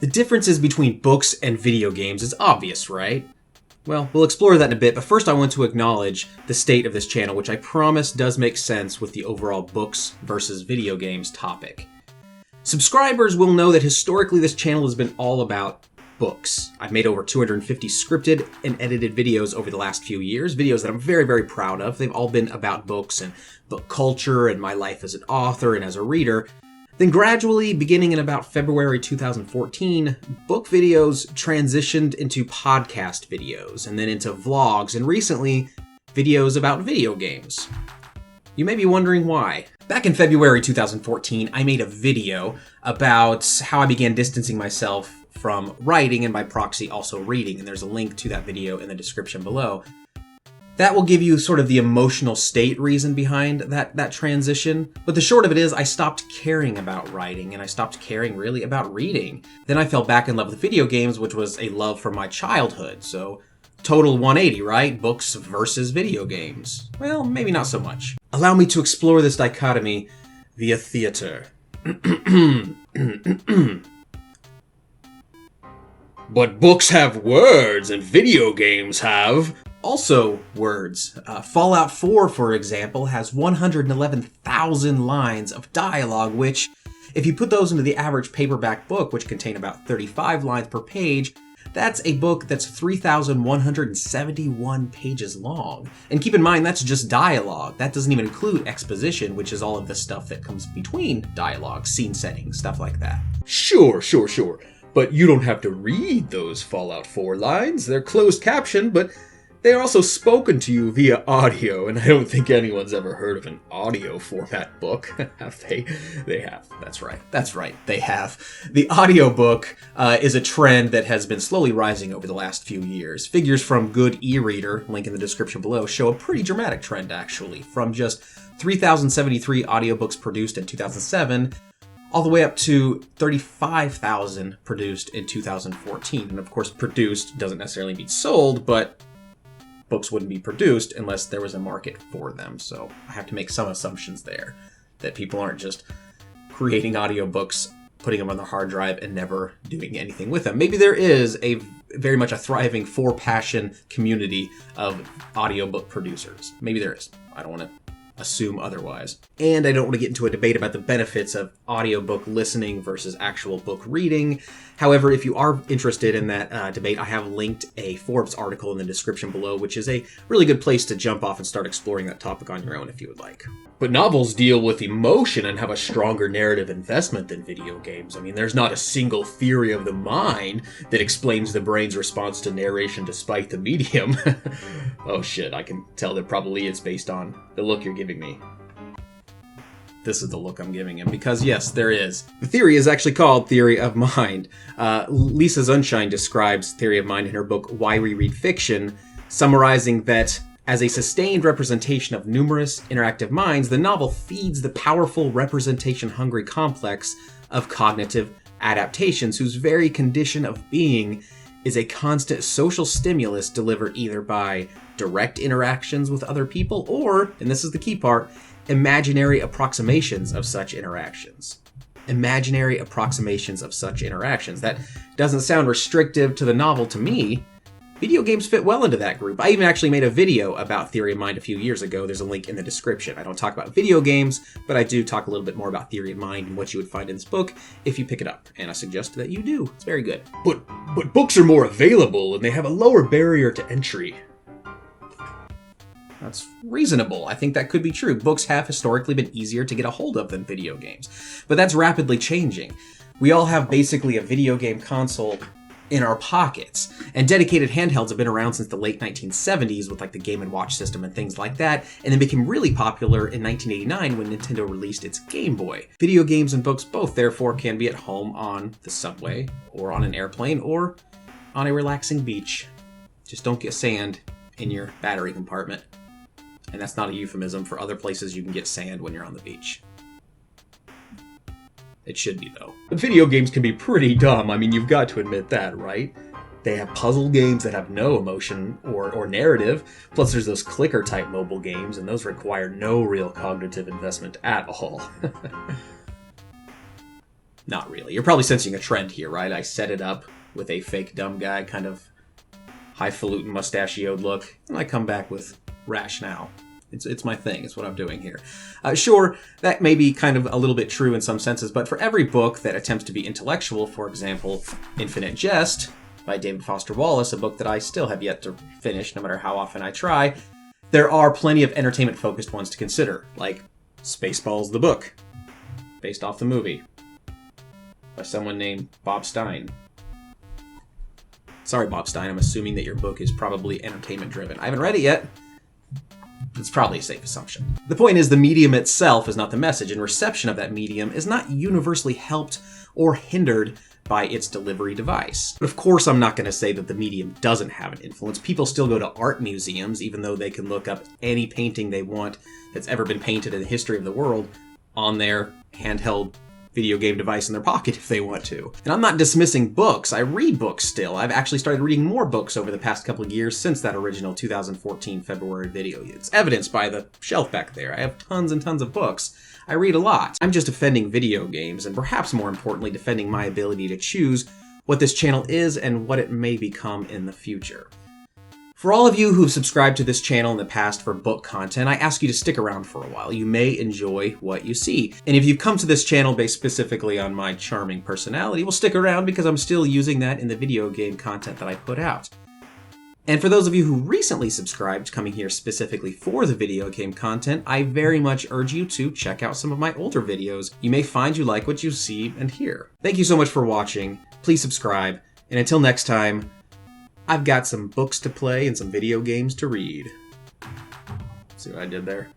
The differences between books and video games is obvious, right? Well, we'll explore that in a bit, but first I want to acknowledge the state of this channel, which I promise does make sense with the overall books versus video games topic. Subscribers will know that historically this channel has been all about books. I've made over 250 scripted and edited videos over the last few years, videos that I'm very, very proud of. They've all been about books and book culture and my life as an author and as a reader. Then gradually, beginning in about February 2014, book videos transitioned into podcast videos, and then into vlogs, and recently, videos about video games. You may be wondering why. Back in February 2014, I made a video about how I began distancing myself from writing and by proxy also reading, and there's a link to that video in the description below. That will give you sort of the emotional state reason behind that transition. But the short of it is I stopped caring about writing and I stopped caring really about reading. Then I fell back in love with video games, which was a love from my childhood. So total 180, right? Books versus video games. Well, maybe not so much. Allow me to explore this dichotomy via theater. But books have words and video games have also words. Fallout 4, for example, has 111,000 lines of dialogue, which, if you put those into the average paperback book, which contain about 35 lines per page, that's a book that's 3,171 pages long. And keep in mind, that's just dialogue. That doesn't even include exposition, which is all of the stuff that comes between dialogue, scene setting, stuff like that. Sure. But you don't have to read those Fallout 4 lines. They're closed captioned, but they are also spoken to you via audio, and I don't think anyone's ever heard of an audio format book. Have they? They have. That's right. They have. The audiobook is a trend that has been slowly rising over the last few years. Figures from Good e-Reader, link in the description below, show a pretty dramatic trend, actually, from just 3,073 audiobooks produced in 2007 all the way up to 35,000 produced in 2014. And of course, produced doesn't necessarily mean sold, but books wouldn't be produced unless there was a market for them. So I have to make some assumptions there, that people aren't just creating audiobooks, putting them on their hard drive, and never doing anything with them. Maybe there is a very much a thriving for-passion community of audiobook producers. Maybe there is. I don't want to assume otherwise. And I don't want to get into a debate about the benefits of audiobook listening versus actual book reading. However, if you are interested in that debate, I have linked a Forbes article in the description below, which is a really good place to jump off and start exploring that topic on your own if you would like. But novels deal with emotion and have a stronger narrative investment than video games. I mean, there's not a single theory of the mind that explains the brain's response to narration despite the medium. Oh shit, I can tell there probably is based on the look you're giving me. This is the look I'm giving him, because yes, there is. The theory is actually called Theory of Mind. Lisa Sunshine describes Theory of Mind in her book Why We Read Fiction, summarizing that as a sustained representation of numerous interactive minds, the novel feeds the powerful representation-hungry complex of cognitive adaptations whose very condition of being is a constant social stimulus delivered either by direct interactions with other people or, and this is the key part, imaginary approximations of such interactions. Imaginary approximations of such interactions. That doesn't sound restrictive to the novel to me. Video games fit well into that group. I even actually made a video about Theory of Mind a few years ago. There's a link in the description. I don't talk about video games, but I do talk a little bit more about Theory of Mind and what you would find in this book if you pick it up. And I suggest that you do. It's very good. But books are more available and they have a lower barrier to entry. That's reasonable. I think that could be true. Books have historically been easier to get a hold of than video games, but that's rapidly changing. We all have basically a video game console in our pockets, and dedicated handhelds have been around since the late 1970s with like the Game & Watch system and things like that, and then became really popular in 1989 when Nintendo released its Game Boy. Video games and books both therefore can be at home on the subway, or on an airplane, or on a relaxing beach. Just don't get sand in your battery compartment. And that's not a euphemism for other places you can get sand when you're on the beach. It should be, though. But video games can be pretty dumb. I mean, you've got to admit that, right? They have puzzle games that have no emotion or narrative. Plus, there's those clicker-type mobile games, and those require no real cognitive investment at all. not really. You're probably sensing a trend here, right? I set it up with a fake dumb guy, kind of highfalutin mustachioed look, and I come back with rationale. It's my thing. It's what I'm doing here. Sure, that may be kind of a little bit true in some senses, but for every book that attempts to be intellectual, for example, Infinite Jest by David Foster Wallace, a book that I still have yet to finish, no matter how often I try, there are plenty of entertainment-focused ones to consider, like Spaceballs the book, based off the movie, by someone named Bob Stein. Sorry, Bob Stein, I'm assuming that your book is probably entertainment-driven. I haven't read it yet. It's probably a safe assumption. The point is, the medium itself is not the message, and reception of that medium is not universally helped or hindered by its delivery device. But of course, I'm not going to say that the medium doesn't have an influence. People still go to art museums, even though they can look up any painting they want that's ever been painted in the history of the world on their handheld video game device in their pocket if they want to. And I'm not dismissing books. I read books still. I've actually started reading more books over the past couple of years since that original 2014 February video. It's evidenced by the shelf back there. I have tons and tons of books. I read a lot. I'm just defending video games, and perhaps more importantly, defending my ability to choose what this channel is and what it may become in the future. For all of you who've subscribed to this channel in the past for book content, I ask you to stick around for a while. You may enjoy what you see. And if you've come to this channel based specifically on my charming personality, well, stick around because I'm still using that in the video game content that I put out. And for those of you who recently subscribed, coming here specifically for the video game content, I very much urge you to check out some of my older videos. You may find you like what you see and hear. Thank you so much for watching. Please subscribe. And until next time, I've got some books to play and some video games to read. See what I did there?